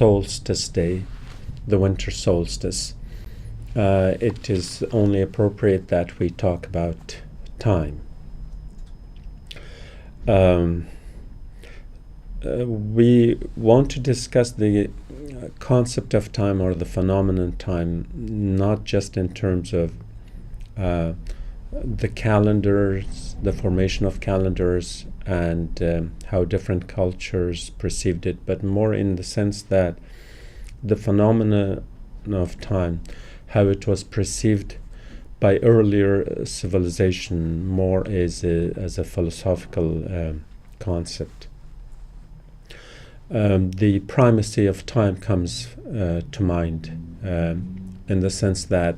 solstice day, the winter solstice, it is only appropriate that we talk about time. We want to discuss the concept of time, or the phenomenon time, not just in terms of the calendars, the formation of calendars, and how different cultures perceived it, but more in the sense that the phenomena of time, how it was perceived by earlier civilization, more as a philosophical concept. The primacy of time comes to mind in the sense that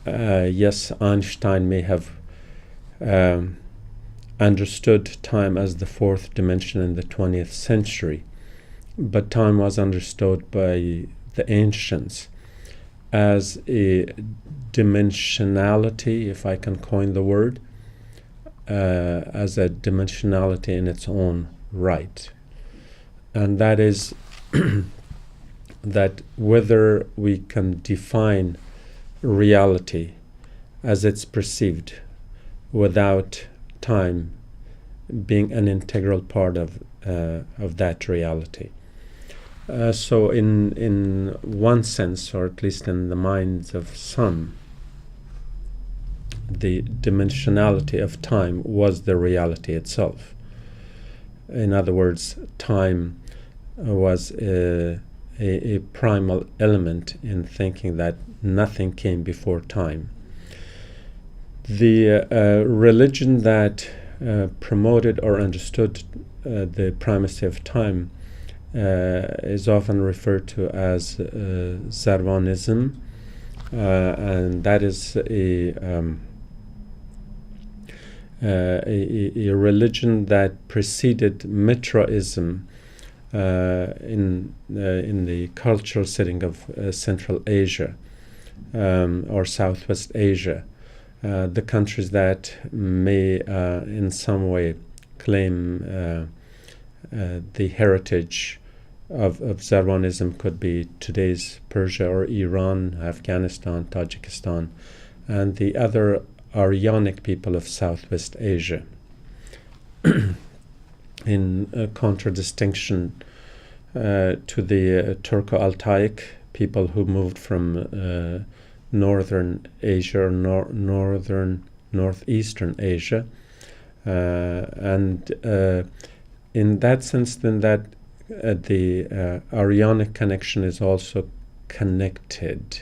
yes, Einstein may have understood time as the fourth dimension in the 20th century, but time was understood by the ancients as a dimensionality, if I can coin the word, as a dimensionality in its own right. And that is that whether we can define reality as it's perceived without time being an integral part of that reality. So in one sense, or at least in the minds of some, the dimensionality of time was the reality itself. In other words, time was a primal element in thinking that nothing came before time. The religion that promoted or understood the primacy of time is often referred to as Zarwanism, and that is a religion that preceded Mitraism in the cultural setting of Central Asia or Southwest Asia, the countries that may in some way claim the heritage of Zarwanism could be today's Persia or Iran, Afghanistan, Tajikistan, and the other Aryanic people of Southwest Asia, in contradistinction to the Turco-Altaic people who moved from northern Asia or northeastern Asia, and in that sense, then that the Aryanic connection is also connected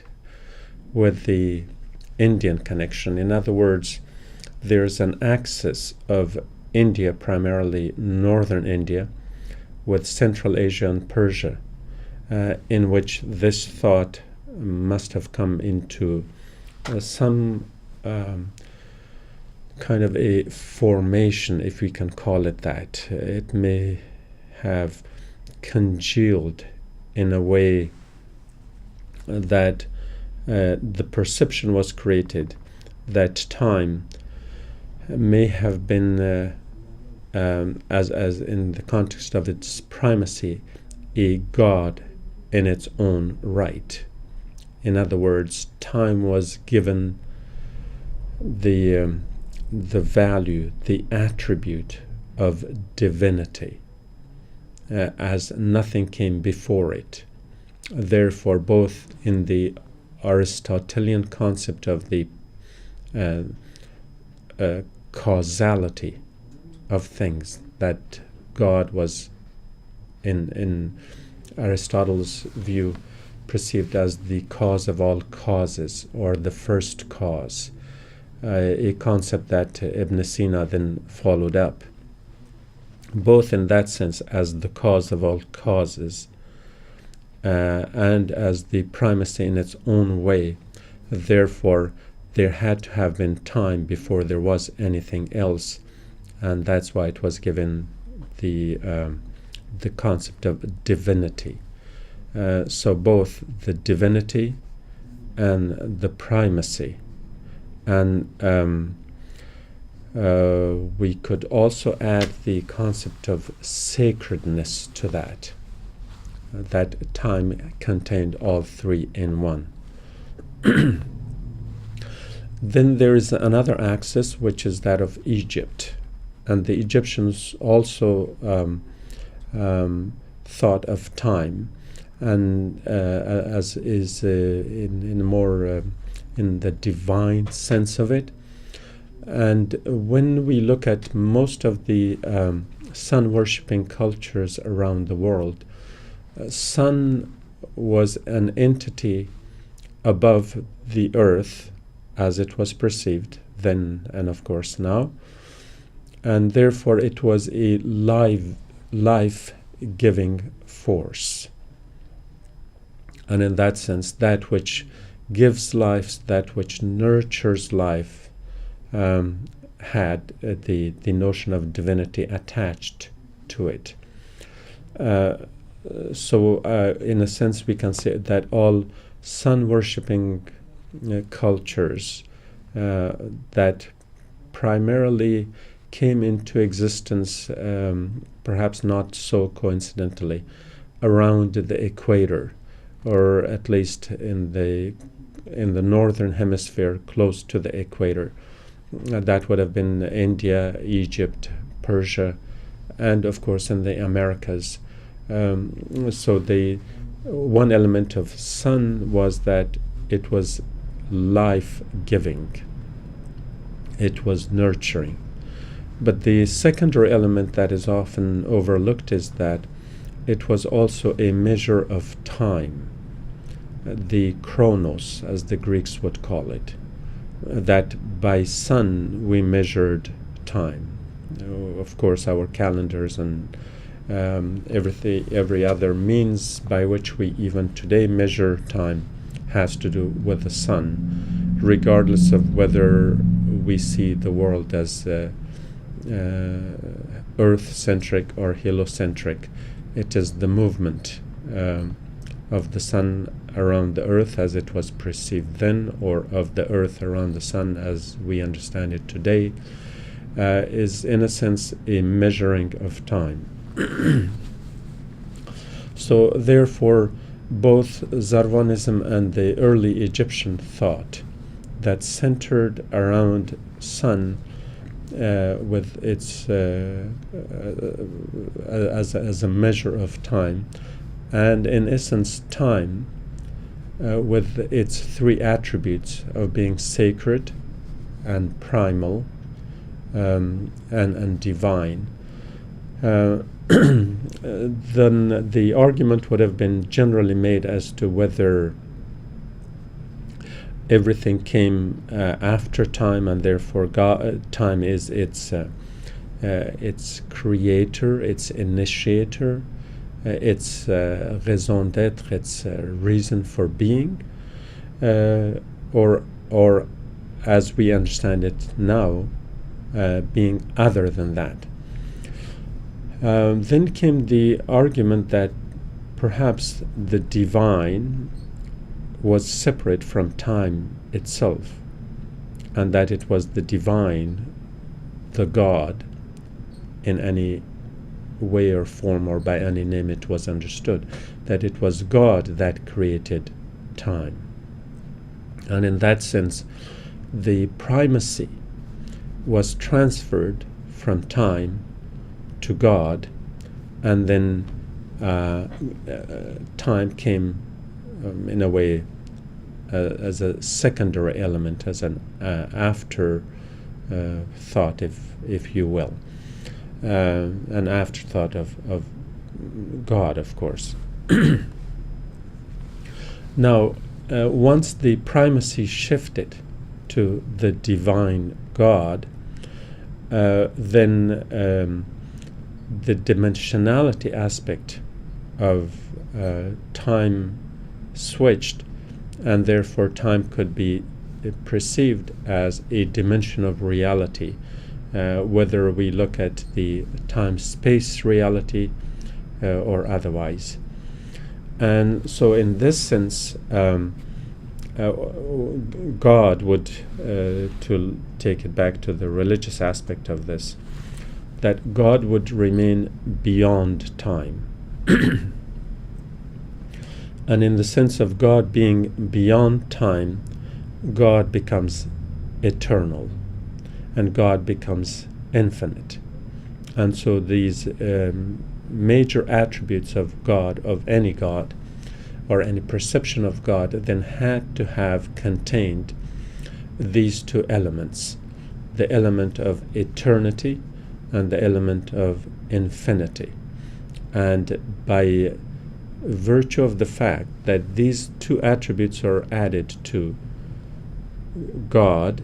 with the Indian connection. In other words, there's an axis of India, primarily northern India, with Central Asia and Persia, in which this thought must have come into some kind of a formation, if we can call it that. It may have congealed in a way that the perception was created that time may have been, as in the context of its primacy, a god in its own right. In other words, time was given the value, the attribute of divinity, as nothing came before it. Therefore, both in the Aristotelian concept of the causality of things, that God was, in Aristotle's view, perceived as the cause of all causes, or the first cause, a concept that Ibn Sina then followed up, both in that sense as the cause of all causes and as the primacy in its own way. Therefore, there had to have been time before there was anything else, and that's why it was given the concept of divinity. So both the divinity and the primacy, and we could also add the concept of sacredness to that. that time contained all three in one. Then there is another axis, which is that of Egypt. And the Egyptians also thought of time, and as is in more in the divine sense of it. And when we look at most of the sun-worshipping cultures around the world, sun was an entity above the earth as it was perceived then and of course now, and therefore it was a life-giving force. And in that sense, that which gives life, that which nurtures life, had the notion of divinity attached to it. So in a sense we can say that all sun-worshipping cultures that primarily came into existence, perhaps not so coincidentally, around the equator, or at least in the northern hemisphere close to the equator. That would have been India, Egypt, Persia, and of course in the Americas. So the one element of sun was that it was life-giving. It was nurturing. But the secondary element that is often overlooked is that it was also a measure of time, the chronos, as the Greeks would call it, that by sun we measured time. Of course, our calendars and every other means by which we even today measure time has to do with the sun, regardless of whether we see the world as Earth-centric or heliocentric. It is the movement of the sun around the earth as it was perceived then, or of the earth around the sun as we understand it today, is in a sense a measuring of time. So therefore both Zarwanism and the early Egyptian thought that centered around sun with its as a measure of time, and in essence time with its three attributes of being sacred and primal and divine, then the argument would have been generally made as to whether everything came after time, and therefore time is its creator, its initiator, its raison d'être, its reason for being, or as we understand it now, being other than that. Then came the argument that perhaps the divine was separate from time itself, and that it was the divine, the God, in any way or form or by any name it was understood, that it was God that created time. And in that sense, the primacy was transferred from time to God, and then time came in a way as a secondary element, as an after thought, if you will, an afterthought of God, of course. Now, once the primacy shifted to the divine God, then the dimensionality aspect of time switched, and therefore time could be perceived as a dimension of reality, whether we look at the time-space reality or otherwise. And so in this sense, God would, to take it back to the religious aspect of this, that God would remain beyond time. And in the sense of God being beyond time, God becomes eternal and God becomes infinite. And so these major attributes of God, of any God, or any perception of God, then had to have contained these two elements, the element of eternity and the element of infinity. And by virtue of the fact that these two attributes are added to God,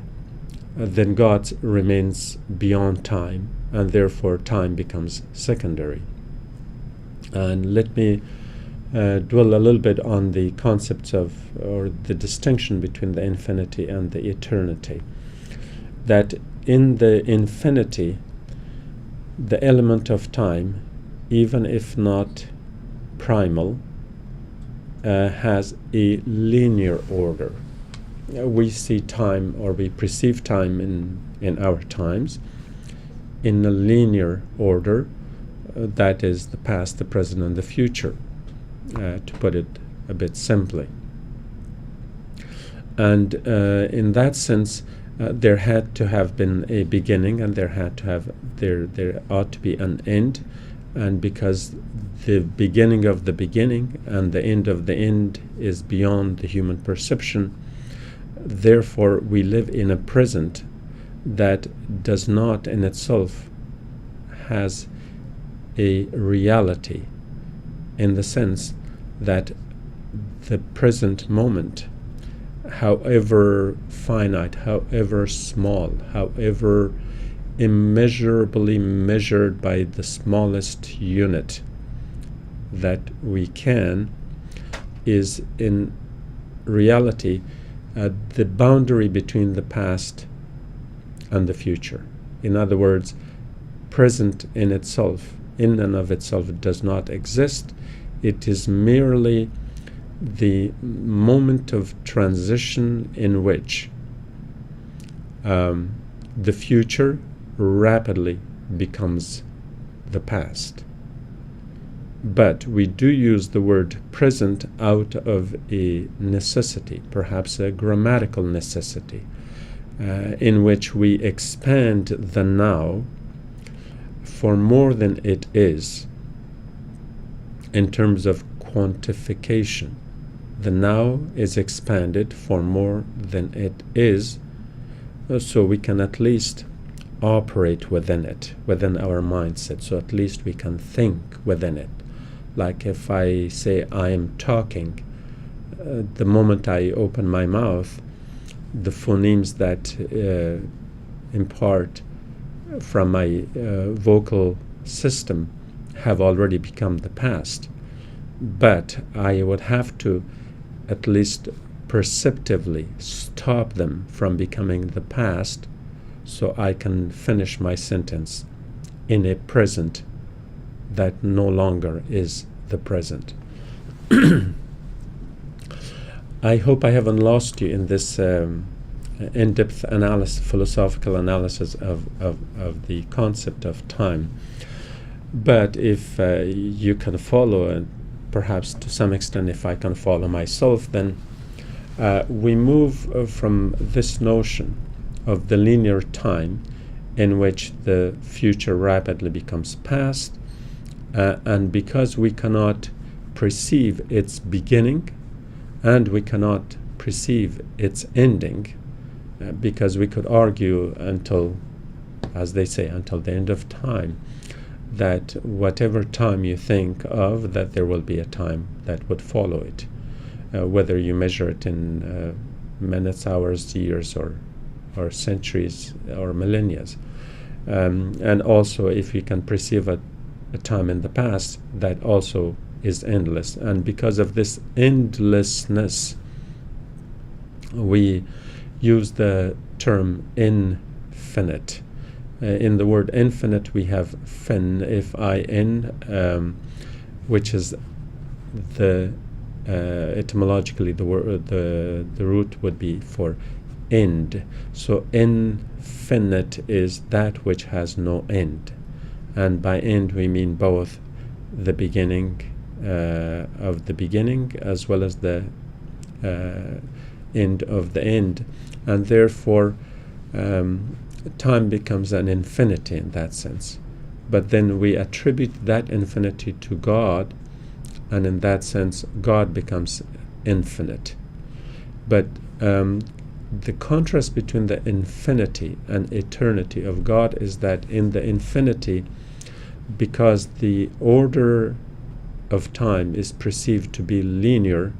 then God remains beyond time, and therefore time becomes secondary. And let me dwell a little bit on the concepts of, or the distinction between the infinity and the eternity. That in the infinity, the element of time, even if not primal, has a linear order. We see time, or we perceive time in our times in a linear order, that is the past, the present, and the future, to put it a bit simply. And in that sense, there had to have been a beginning, and there ought to be an end. And because the beginning of the beginning and the end of the end is beyond the human perception, therefore we live in a present that does not in itself has a reality, in the sense that the present moment, however finite, however small, however immeasurably measured by the smallest unit that we can, is in reality the boundary between the past and the future. In other words, present in itself, in and of itself, does not exist. It is merely the moment of transition in which the future rapidly becomes the past. But we do use the word present out of a necessity, perhaps a grammatical necessity, in which we expand the now for more than it is in terms of quantification. The now is expanded for more than it is, so we can at least operate within it, within our mindset, so at least we can think within it. Like if I say I am talking, the moment I open my mouth, the phonemes that impart from my vocal system have already become the past. But I would have to at least perceptively stop them from becoming the past, so I can finish my sentence in a present that no longer is the present. I hope I haven't lost you in this in-depth analysis, philosophical analysis of the concept of time. But if you can follow, and perhaps to some extent if I can follow myself, then we move from this notion of the linear time in which the future rapidly becomes past, and because we cannot perceive its beginning and we cannot perceive its ending, because we could argue until, as they say, until the end of time, that whatever time you think of, that there will be a time that would follow it, whether you measure it in minutes, hours, years, or centuries or millennia. And also, if you can perceive a time in the past, that also is endless. And because of this endlessness, we use the term infinite. In the word infinite, we have fin, F-I-N, which is the etymologically the word, the root would be for end. So infinite is that which has no end, and by end we mean both the beginning of the beginning as well as the end of the end, and therefore time becomes an infinity in that sense. But then we attribute that infinity to God, and in that sense God becomes infinite. But the contrast between the infinity and eternity of God is that in the infinity, because the order of time is perceived to be linear,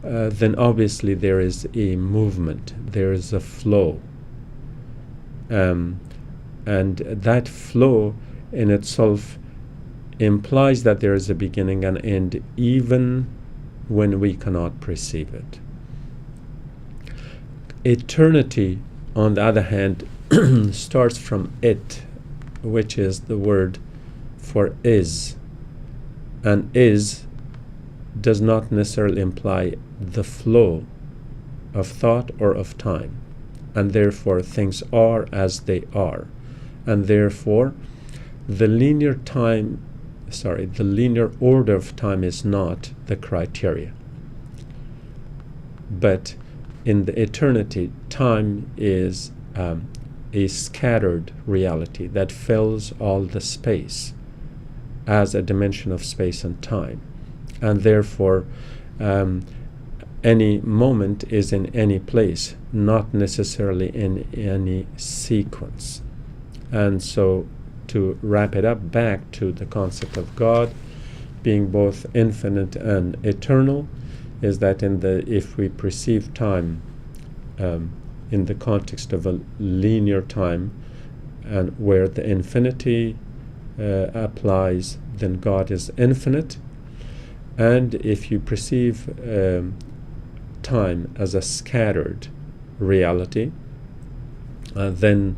then obviously there is a movement, there is a flow. And that flow in itself implies that there is a beginning and end, even when we cannot perceive it. Eternity, on the other hand, starts from it, which is the word for is. And is does not necessarily imply the flow of thought or of time. And therefore things are as they are. And therefore the linear order of time is not the criteria. But in the eternity, time is a scattered reality that fills all the space as a dimension of space and time. And therefore, any moment is in any place, not necessarily in any sequence. And so, to wrap it up back to the concept of God being both infinite and eternal, is that if we perceive time in the context of a linear time, and where the infinity applies, then God is infinite. And if you perceive time as a scattered reality, then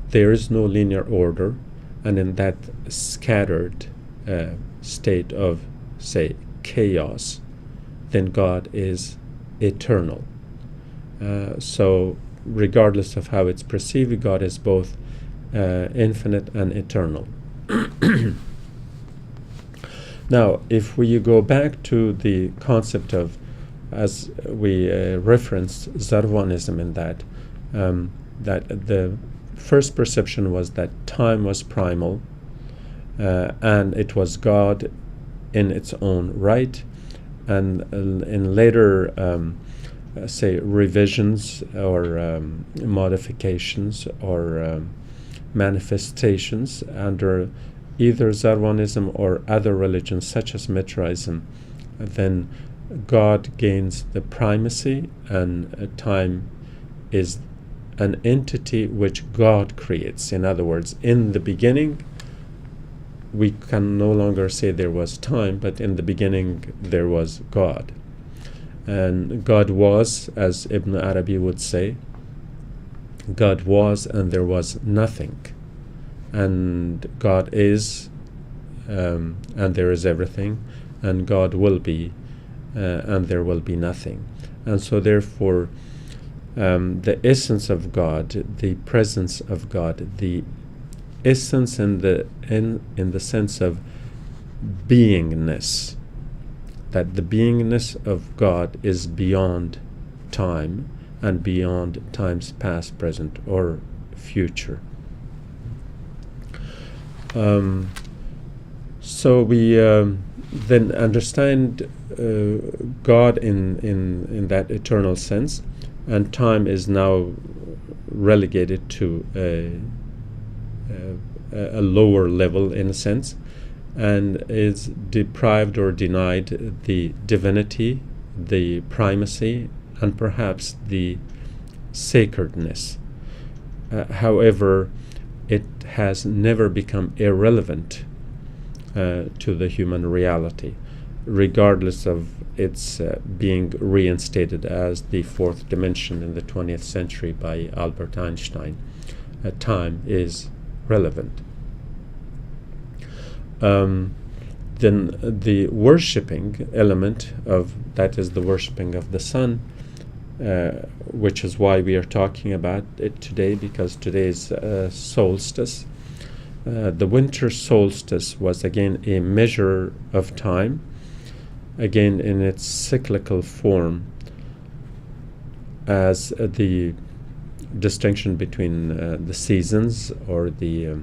there is no linear order, and in that scattered state of, say, chaos, then God is eternal. So regardless of how it's perceived, God is both infinite and eternal. Now, if we go back to the concept of, as we referenced Zarwanism in that, that the first perception was that time was primal, and it was God in its own right, and in later say revisions or modifications or manifestations under either Zarwanism or other religions such as Mitraism, then God gains the primacy, and time is an entity which God creates. In other words, in the beginning, we can no longer say there was time, but in the beginning there was God. And God was, as Ibn Arabi would say, God was and there was nothing. And God is, and there is everything, and God will be, and there will be nothing. And so therefore, the essence of God, the presence of God, the essence in the sense of beingness, that the beingness of God is beyond time and beyond time's past, present, or future. So we then understand God in that eternal sense, and time is now relegated to a lower level in a sense, and is deprived or denied the divinity, the primacy, and perhaps the sacredness. However, it has never become irrelevant to the human reality, regardless of its being reinstated as the fourth dimension in the 20th century by Albert Einstein. Time is relevant. Then the worshipping element of that is the worshipping of the sun, which is why we are talking about it today, because today is solstice. The winter solstice was again a measure of time, again in its cyclical form, as the distinction between the seasons, or the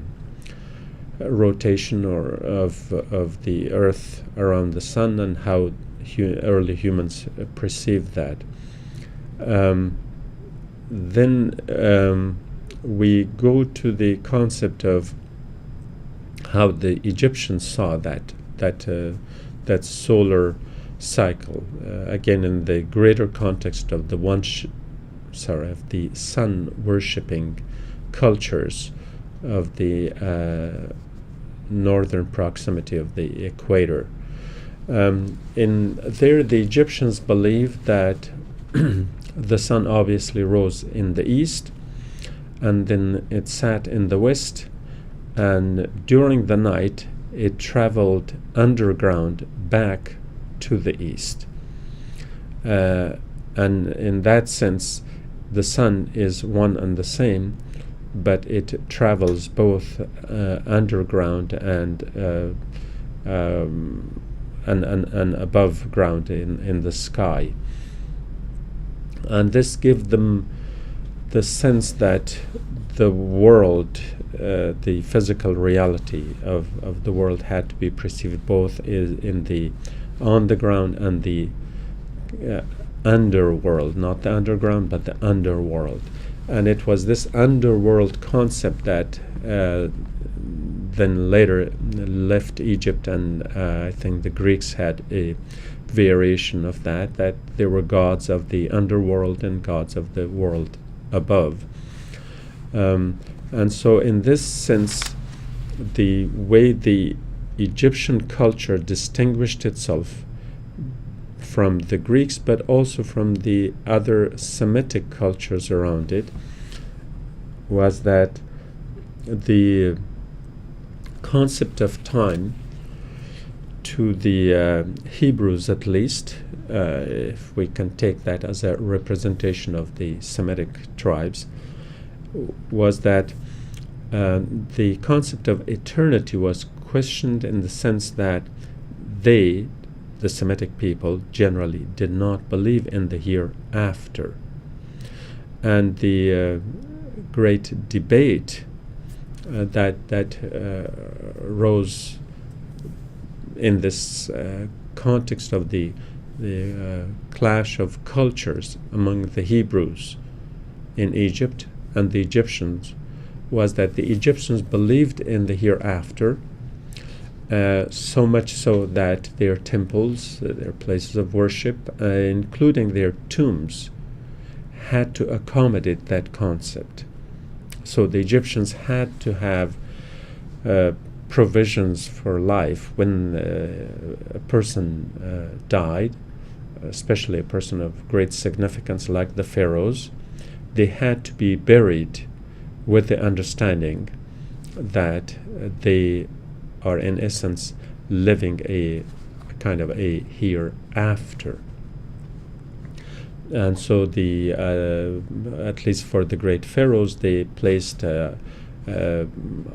rotation or of the earth around the sun, and how early humans perceived that. Then we go to the concept of how the Egyptians saw that solar cycle, again in the greater context of the of the sun worshipping cultures of the northern proximity of the equator. In there, the Egyptians believed that the sun obviously rose in the east, and then it sat in the west, and during the night it traveled underground back to the east. And in that sense, the sun is one and the same, but it travels both underground and above ground in the sky. And this gives them the sense that the world, the physical reality of the world, had to be perceived both on the ground and the underworld, not the underground, but the underworld. And it was this underworld concept that then later left Egypt, and I think the Greeks had a variation of that there were gods of the underworld and gods of the world above. And so in this sense, the way the Egyptian culture distinguished itself from the Greeks, but also from the other Semitic cultures around it, was that the concept of time, to the Hebrews at least, if we can take that as a representation of the Semitic tribes, was that the concept of eternity was questioned in the sense that the Semitic people generally did not believe in the hereafter. And the great debate that rose in this context of the clash of cultures among the Hebrews in Egypt and the Egyptians was that the Egyptians believed in the hereafter, so much so that their temples, their places of worship, including their tombs, had to accommodate that concept. So the Egyptians had to have provisions for life when a person died, especially a person of great significance like the pharaohs. They had to be buried with the understanding that they are in essence living a kind of a hereafter. And so at least for the great pharaohs, they placed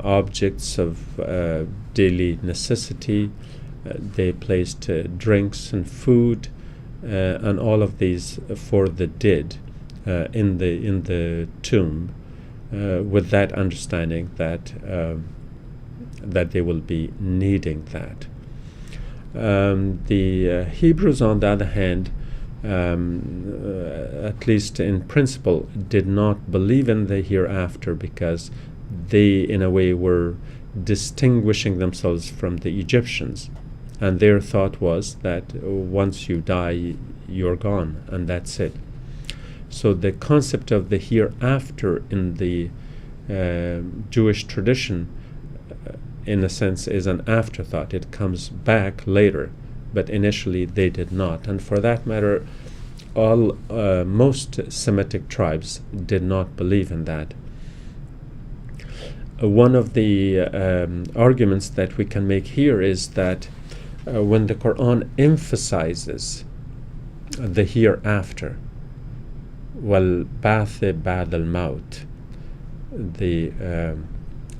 objects of daily necessity. They placed drinks and food and all of these for the dead in the tomb, with that understanding that they will be needing that. The Hebrews, on the other hand, at least in principle, did not believe in the hereafter, because they, in a way, were distinguishing themselves from the Egyptians, and their thought was that once you die, you're gone, and that's it. So the concept of the hereafter in the Jewish tradition, in a sense, is an afterthought. It comes back later, but initially they did not. And for that matter, most Semitic tribes did not believe in that. One of the arguments that we can make here is that when the Quran emphasizes the hereafter, وَالْبَعْثِ بَعْدَ الْمَوْتِ, the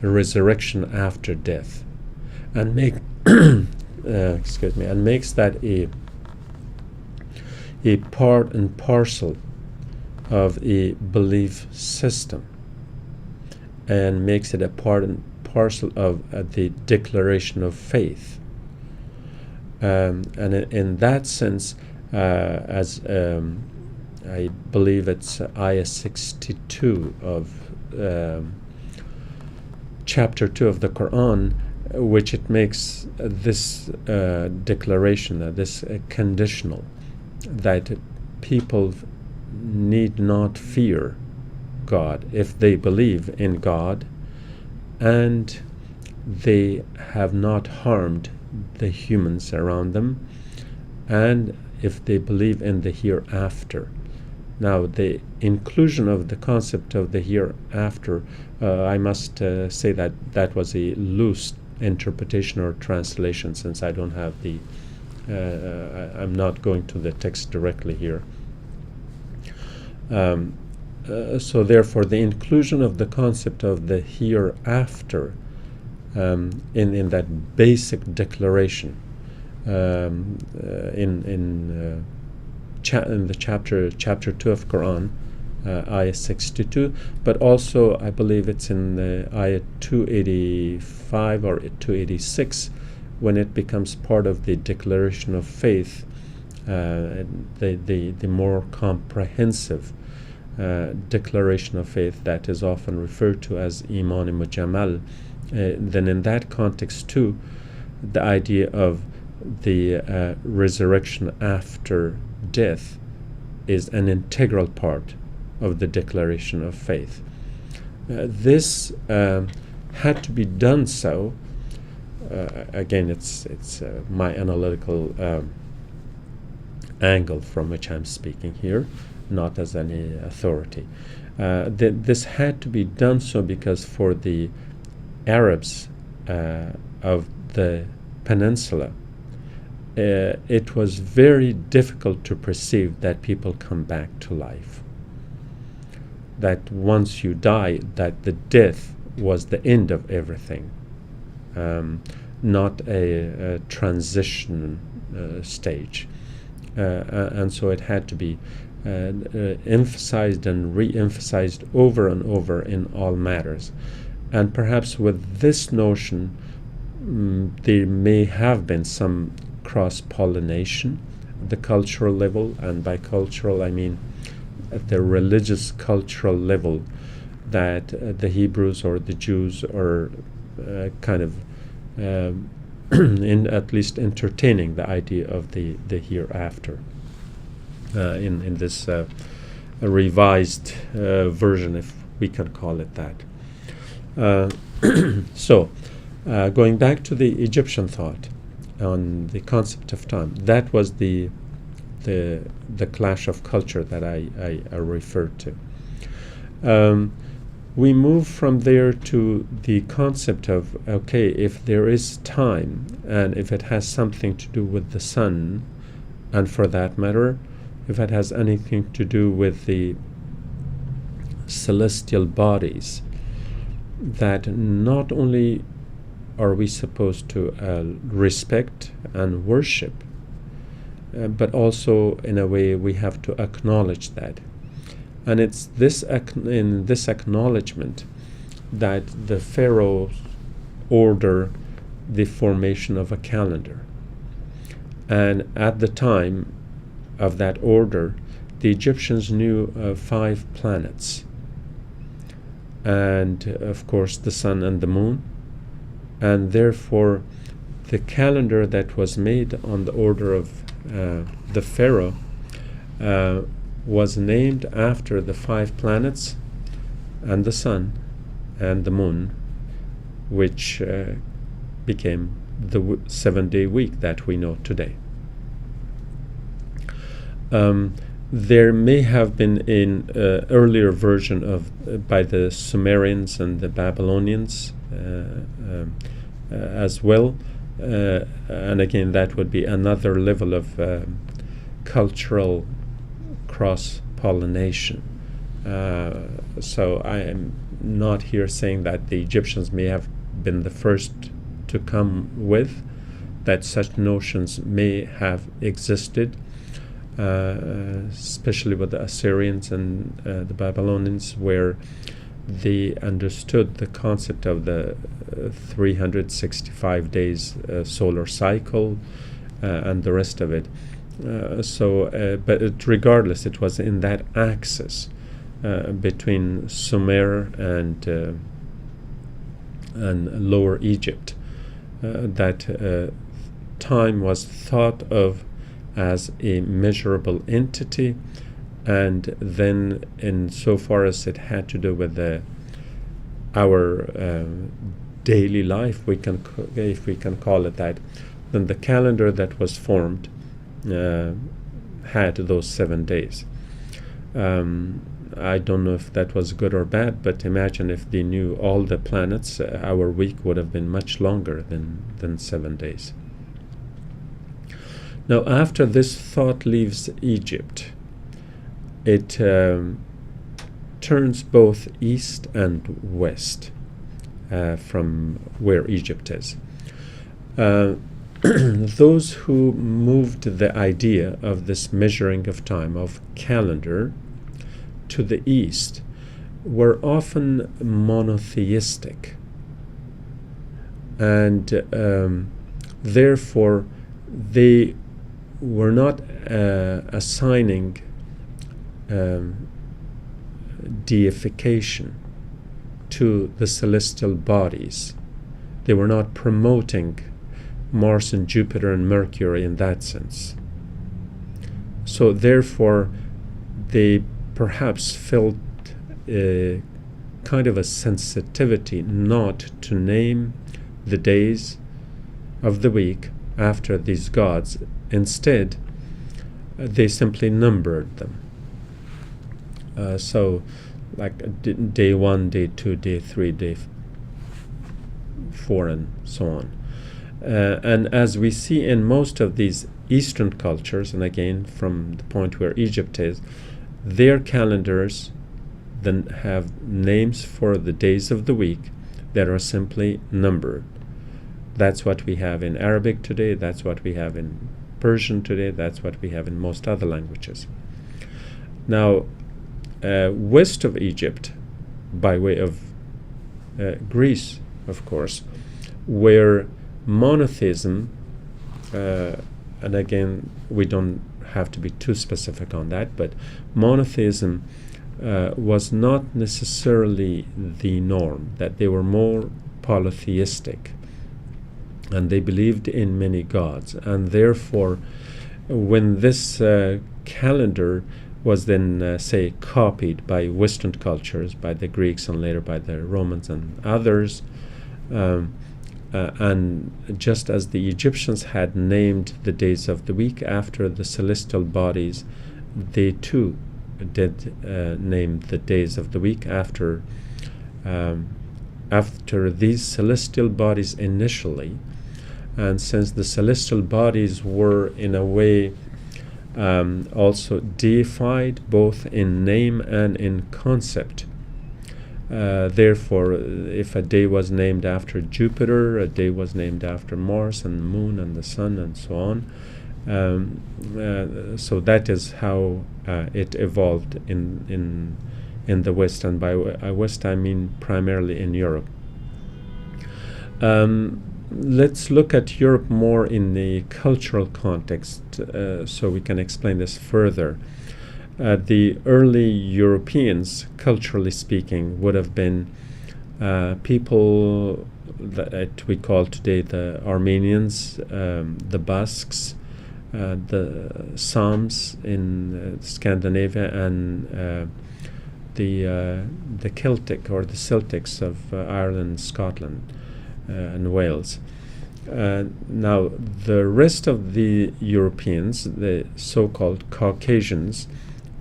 resurrection after death, and makes that a a part and parcel of a belief system and makes it a part and parcel of the declaration of faith. And in that sense, as I believe it's ayah 62 of chapter 2 of the Quran, which it makes this declaration, this conditional, that people need not fear God if they believe in God and they have not harmed the humans around them, and if they believe in the hereafter. Now, the inclusion of the concept of the hereafter, I must say that that was a loose interpretation or translation, since I don't have the I'm not going to the text directly here. So therefore, the inclusion of the concept of the hereafter in that basic declaration in the chapter 2 of Quran, ayah 62, but also I believe it's in the ayah 285 or 286, when it becomes part of the declaration of faith, the more comprehensive declaration of faith that is often referred to as Iman Mujamal. Then in that context too, the idea of the resurrection after death is an integral part of the declaration of faith. This had to be done so. Again, it's my analytical angle from which I'm speaking here, not as any authority. This had to be done so because for the Arabs of the peninsula, it was very difficult to perceive that people come back to life. That once you die, that the death was the end of everything, not a transition stage. And so it had to be emphasized and re-emphasized over and over in all matters. And perhaps with this notion, there may have been some cross-pollination at the cultural level, and by cultural I mean at the religious cultural level, that the Hebrews or the Jews are kind of in at least entertaining the idea of the hereafter in this revised version, if we can call it that. So going back to the Egyptian thought on the concept of time, that was the clash of culture that I referred to. We move from there to the concept of, okay, if there is time and if it has something to do with the sun, and for that matter, if it has anything to do with the celestial bodies, that not only are we supposed to respect and worship, but also in a way we have to acknowledge that. And it's this in this acknowledgement that the pharaohs order the formation of a calendar. And at the time of that order, the Egyptians knew 5 planets, and of course the sun and the moon, and therefore the calendar that was made on the order of the pharaoh was named after the 5 planets and the sun and the moon, which became the 7-day week that we know today. There may have been an earlier version of by the Sumerians and the Babylonians as well, and again that would be another level of cultural cross-pollination. So I am not here saying that the Egyptians may have been the first to come with, that such notions may have existed, especially with the Assyrians and the Babylonians, where they understood the concept of the 365 days solar cycle and the rest of it. But regardless, it was in that axis between Sumer and Lower Egypt that time was thought of as a measurable entity, and then insofar as it had to do with our daily life, if we can call it that, then the calendar that was formed had those 7 days. I don't know if that was good or bad, but imagine if they knew all the planets, our week would have been much longer than 7 days. Now, after this thought leaves Egypt, it turns both east and west from where Egypt is. Those who moved the idea of this measuring of time, of calendar, to the east were often monotheistic, and therefore they were not assigning deification to the celestial bodies. They were not promoting Mars and Jupiter and Mercury in that sense. So therefore they perhaps felt kind of a sensitivity not to name the days of the week after these gods. Instead, they simply numbered them. So like day 1, day 2, day 3, day 4, and so on. And as we see in most of these Eastern cultures, and again from the point where Egypt is, their calendars then have names for the days of the week that are simply numbered. That's what we have in Arabic today, that's what we have in Persian today, that's what we have in most other languages. Now, west of Egypt, by way of Greece, of course, where monotheism, and again, we don't have to be too specific on that, but monotheism was not necessarily the norm, that they were more polytheistic, and they believed in many gods, and therefore when this calendar was then, say, copied by Western cultures, by the Greeks and later by the Romans and others, and just as the Egyptians had named the days of the week after the celestial bodies, they too did name the days of the week after these celestial bodies initially. And since the celestial bodies were in a way also deified both in name and in concept, therefore, if a day was named after Jupiter, a day was named after Mars and the Moon and the Sun and so on. So that is how it evolved in the West, and by West I mean primarily in Europe. Let's look at Europe more in the cultural context, so we can explain this further. The early Europeans, culturally speaking, would have been people that we call today the Armenians, the Basques, the Sams in Scandinavia, and the Celtic or the Celtics of Ireland, Scotland, and Wales. Now, the rest of the Europeans, the so-called Caucasians,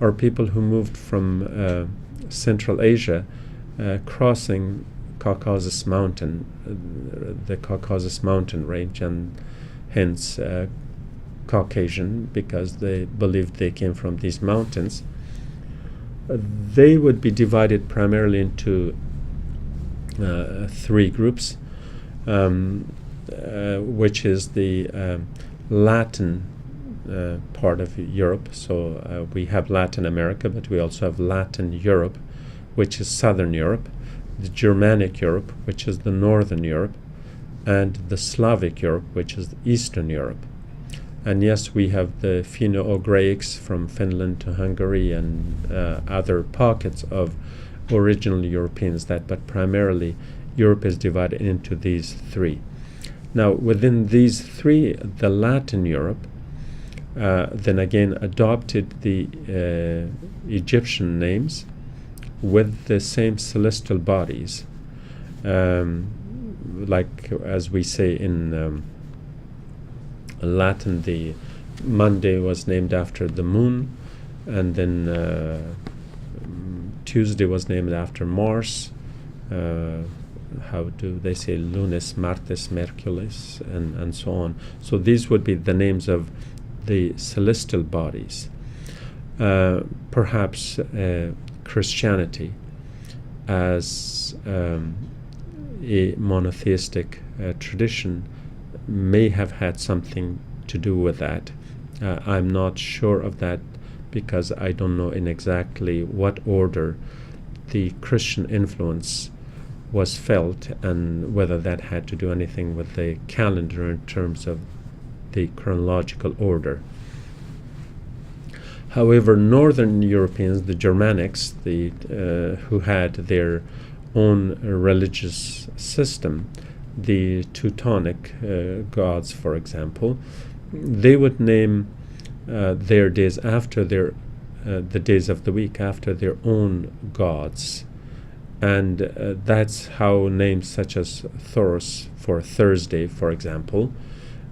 are people who moved from Central Asia, crossing Caucasus Mountain, the Caucasus Mountain range, and hence Caucasian, because they believed they came from these mountains. They would be divided primarily into 3 groups, which is the Latin part of Europe. So we have Latin America, but we also have Latin Europe, which is Southern Europe, the Germanic Europe, which is the Northern Europe, and the Slavic Europe, which is the Eastern Europe. And yes, we have the Finno-Ugrics from Finland to Hungary and other pockets of original Europeans, but primarily Europe is divided into these three. Now, within these three, the Latin Europe then again adopted the Egyptian names with the same celestial bodies, like as we say in Latin, the Monday was named after the moon, and then Tuesday was named after Mars. How do they say Lunes, Martes, Mercules, and so on. So these would be the names of the celestial bodies. Perhaps Christianity, as a monotheistic tradition, may have had something to do with that. I'm not sure of that because I don't know in exactly what order the Christian influence was felt and whether that had to do anything with the calendar in terms of the chronological order. However, Northern Europeans, the Germanics, who had their own religious system, the Teutonic gods, for example, they would name their days after the days of the week after their own gods. And that's how names such as Thoros for Thursday, for example,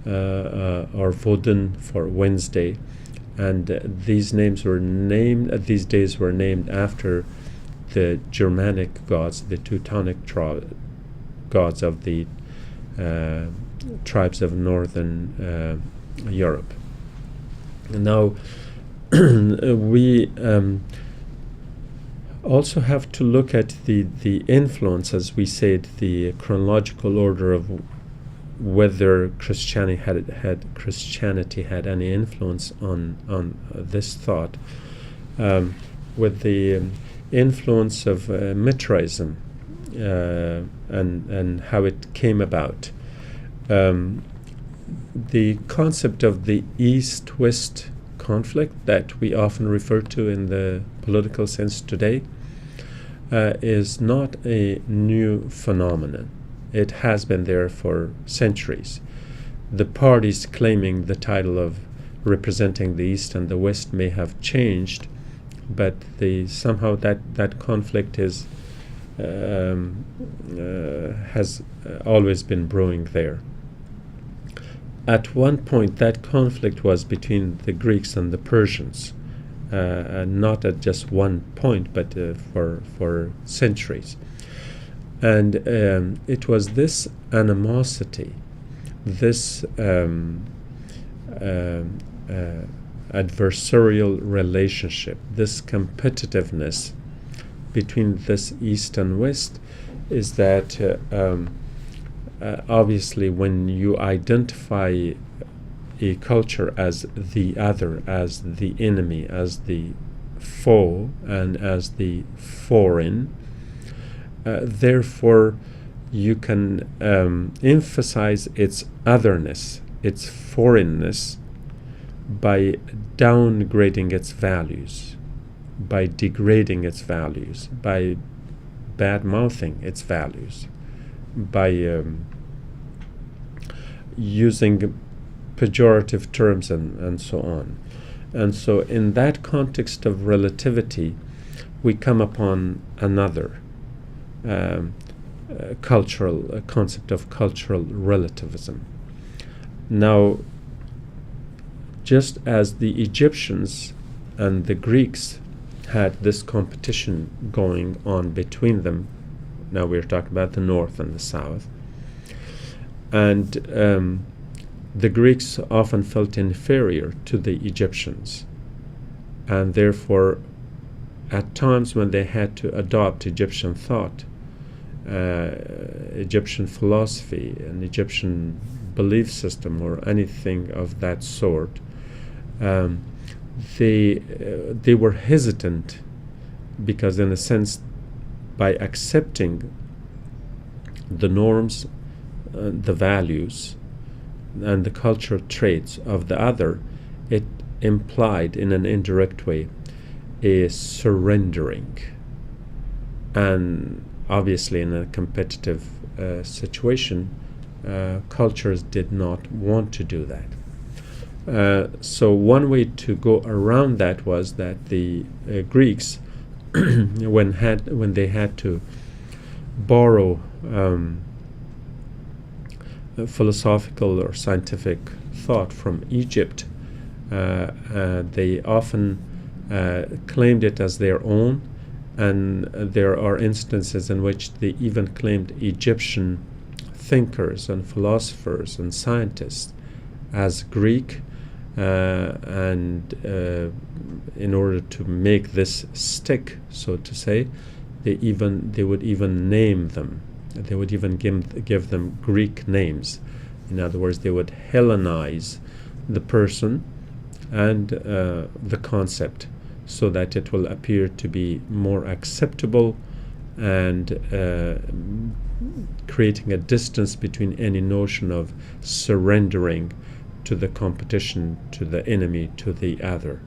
or Vodun for Wednesday, and these days were named after the Germanic gods, the Teutonic gods of the tribes of Northern Europe. And now we also have to look at the influence, as we said, the chronological order of whether Christianity had any influence on this thought, with the influence of Mithraism and how it came about. The concept of the East-West conflict that we often refer to in the political sense today is not a new phenomenon. It has been there for centuries. The parties claiming the title of representing the East and the West may have changed, but somehow that conflict has always been brewing there. At one point, that conflict was between the Greeks and the Persians, not at just one point, but for centuries. And it was this animosity, this adversarial relationship, this competitiveness between this East and West, is that obviously when you identify a culture as the other, as the enemy, as the foe, and as the foreign, therefore you can emphasize its otherness, its foreignness, by downgrading its values, by degrading its values, by bad-mouthing its values, by using pejorative terms and so on. And so in that context of relativity, we come upon another concept of cultural relativism. Now, just as the Egyptians and the Greeks had this competition going on between them, now we're talking about the North and the South, and the Greeks often felt inferior to the Egyptians, and therefore at times when they had to adopt Egyptian thought, Egyptian philosophy, an Egyptian belief system, or anything of that sort, um, they were hesitant because, in a sense, by accepting the norms, the values, and the cultural traits of the other, it implied in an indirect way a surrendering. And obviously, in a competitive situation, cultures did not want to do that. So one way to go around that was that the Greeks, when they had to borrow philosophical or scientific thought from Egypt, they often claimed it as their own, and there are instances in which they even claimed Egyptian thinkers and philosophers and scientists as Greek, and in order to make this stick, so to say, they would even name them. They would even give them Greek names. In other words, they would Hellenize the person and the concept, so that it will appear to be more acceptable, and creating a distance between any notion of surrendering to the competition, to the enemy, to the other.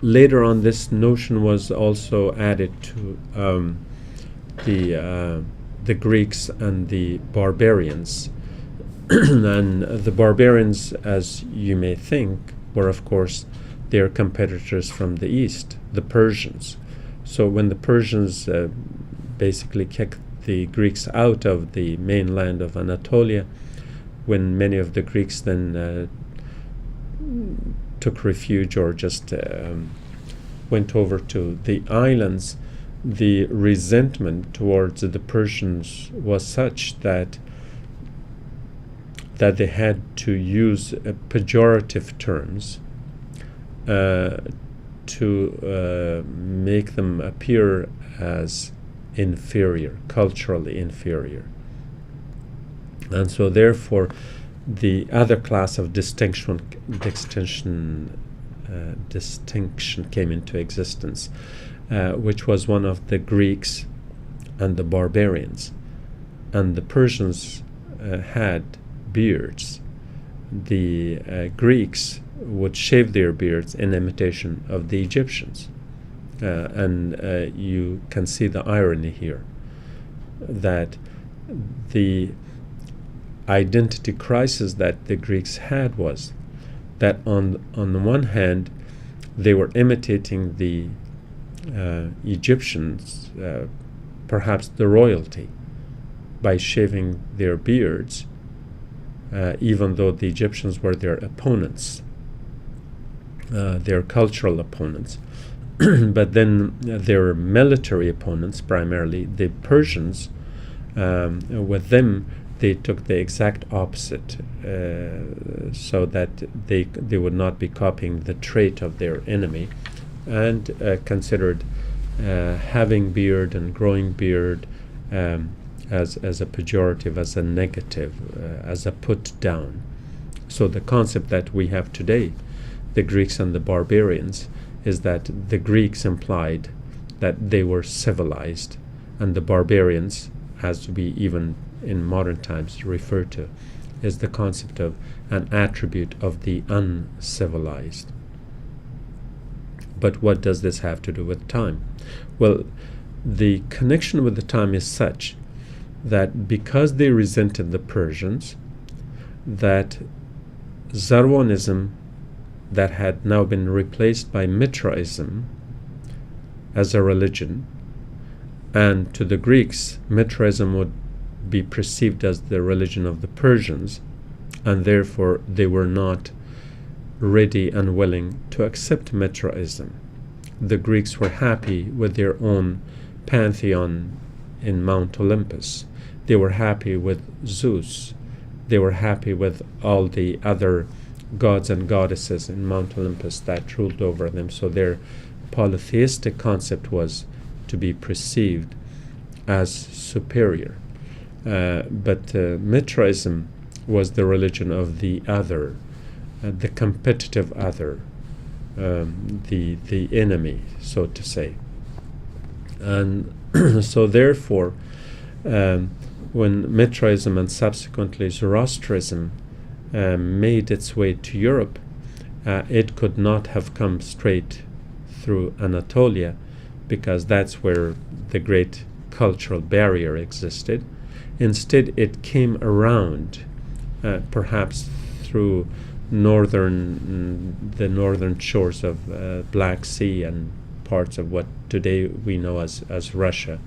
Later on, this notion was also added to the Greeks and the barbarians. And the barbarians, as you may think, were of course their competitors from the east, the Persians. So when the Persians basically kicked the Greeks out of the mainland of Anatolia, when many of the Greeks then took refuge or just went over to the islands, the resentment towards the Persians was such that they had to use pejorative terms to make them appear as inferior, culturally inferior. And so therefore the other class of distinction came into existence, which was one of the Greeks and the barbarians. And the Persians had beards. The Greeks would shave their beards in imitation of the Egyptians. And you can see the irony here, that the identity crisis that the Greeks had was that on the one hand they were imitating the Egyptians, perhaps the royalty, by shaving their beards, even though the Egyptians were their opponents, their cultural opponents. But then their military opponents, primarily the Persians, with them they took the exact opposite, so that they would not be copying the trait of their enemy, and considered having beard and growing beard as a pejorative, as a negative, as a put down. So the concept that we have today, the Greeks and the barbarians, is that the Greeks implied that they were civilized, and the barbarians, as we even in modern times refer to, is the concept of an attribute of the uncivilized. But what does this have to do with time? Well, the connection with the time is such that because they resented the Persians, that Zarwanism, that had now been replaced by Mithraism as a religion, and to the Greeks, Mithraism would be perceived as the religion of the Persians, and therefore they were not ready and willing to accept Mithraism. The Greeks were happy with their own pantheon in Mount Olympus. They were happy with Zeus. They were happy with all the other gods and goddesses in Mount Olympus that ruled over them. So their polytheistic concept was to be perceived as superior. But Mithraism was the religion of the other, the competitive other, the enemy, so to say. And so therefore, when Mitraism and subsequently Zoroastrianism made its way to Europe, it could not have come straight through Anatolia, because that's where the great cultural barrier existed. Instead, it came around, perhaps through the northern shores of Black Sea and parts of what today we know as Russia,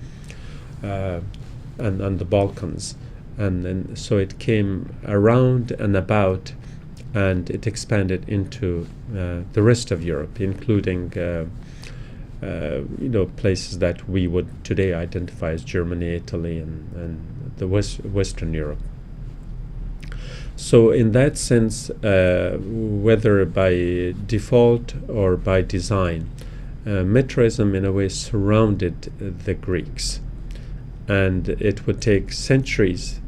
and the Balkans. And so it came around and about, and it expanded into the rest of Europe, including places that we would today identify as Germany, Italy, and the Western Europe. So in that sense, whether by default or by design, Mitraism in a way surrounded the Greeks, and it would take centuries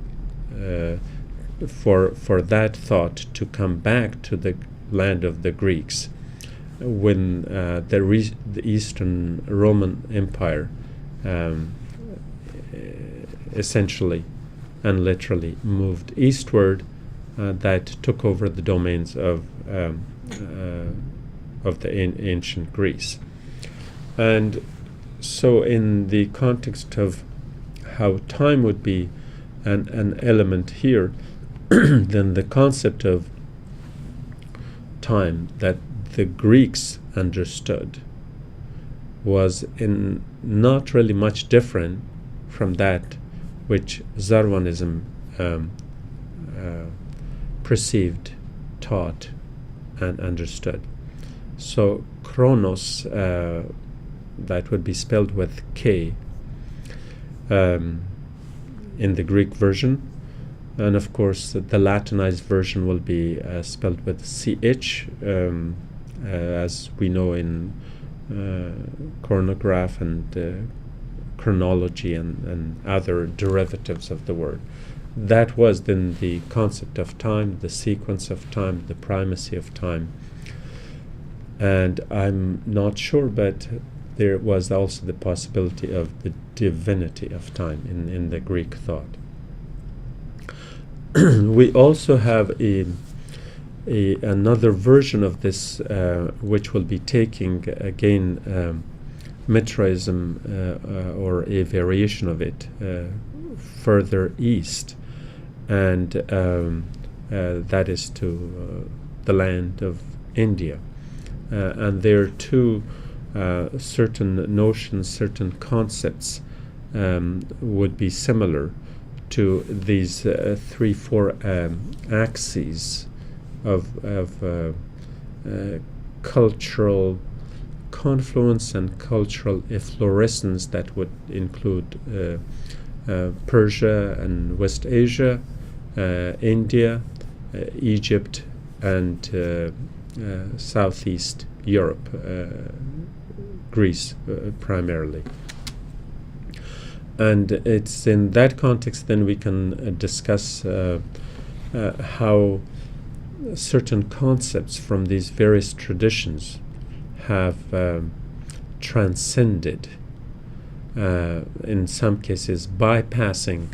for that thought to come back to the land of the Greeks, when the Eastern Roman Empire essentially and literally moved eastward, that took over the domains of the ancient Greece. And so in the context of how time would be an element here, then the concept of time that the Greeks understood was in not really much different from that which Zoroastrianism perceived, taught, and understood. So chronos, that would be spelled with K in the Greek version, and of course the Latinized version will be spelled with CH, as we know in chronograph and chronology and other derivatives of the word. That was then the concept of time, the sequence of time, the primacy of time. And I'm not sure, but there was also the possibility of the divinity of time in the Greek thought. We also have another version of this, which will be taking again Mitraism or a variation of it further east, and that is to the land of India. And there too, certain notions, certain concepts would be similar to these 3-4 axes of cultural confluence and cultural efflorescence that would include Persia and West Asia, India, Egypt, and Southeast Europe, Greece primarily. And it's in that context then we can discuss how certain concepts from these various traditions have transcended, in some cases bypassing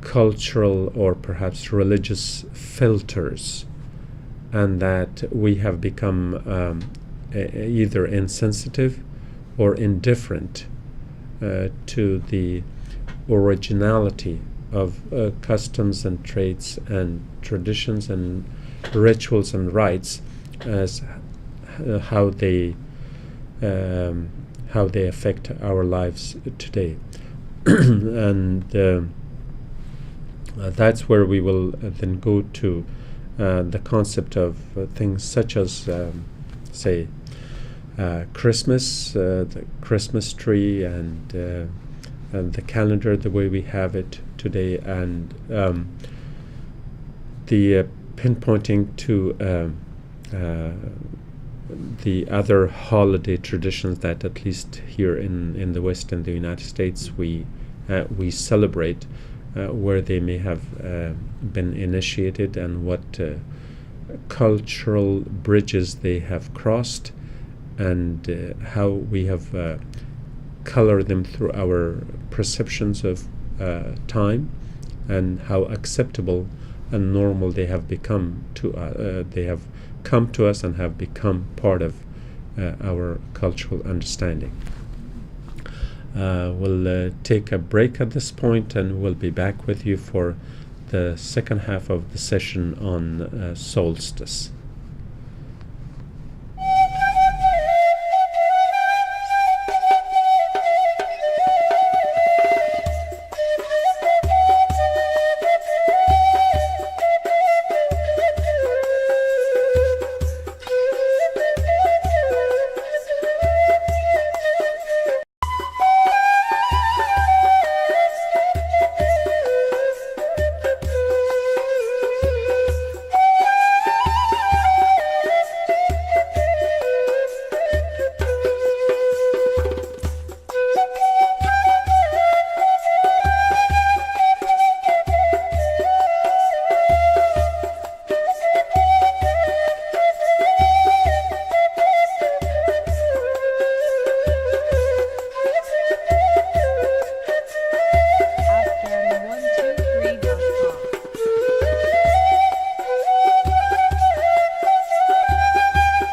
cultural or perhaps religious filters, and that we have become either insensitive or indifferent to the originality of customs and traits and traditions and rituals and rites as how they affect our lives today. And that's where we will then go to the concept of things such as say Christmas, the Christmas tree, and the calendar the way we have it today, and the pinpointing to the other holiday traditions that at least here in the West and the United States we celebrate, where they may have been initiated, and what cultural bridges they have crossed, and how we have colored them through our perceptions of time, and how acceptable and normal they have become to they have come to us and have become part of our cultural understanding. We'll take a break at this point, and we'll be back with you for the second half of the session on solstice.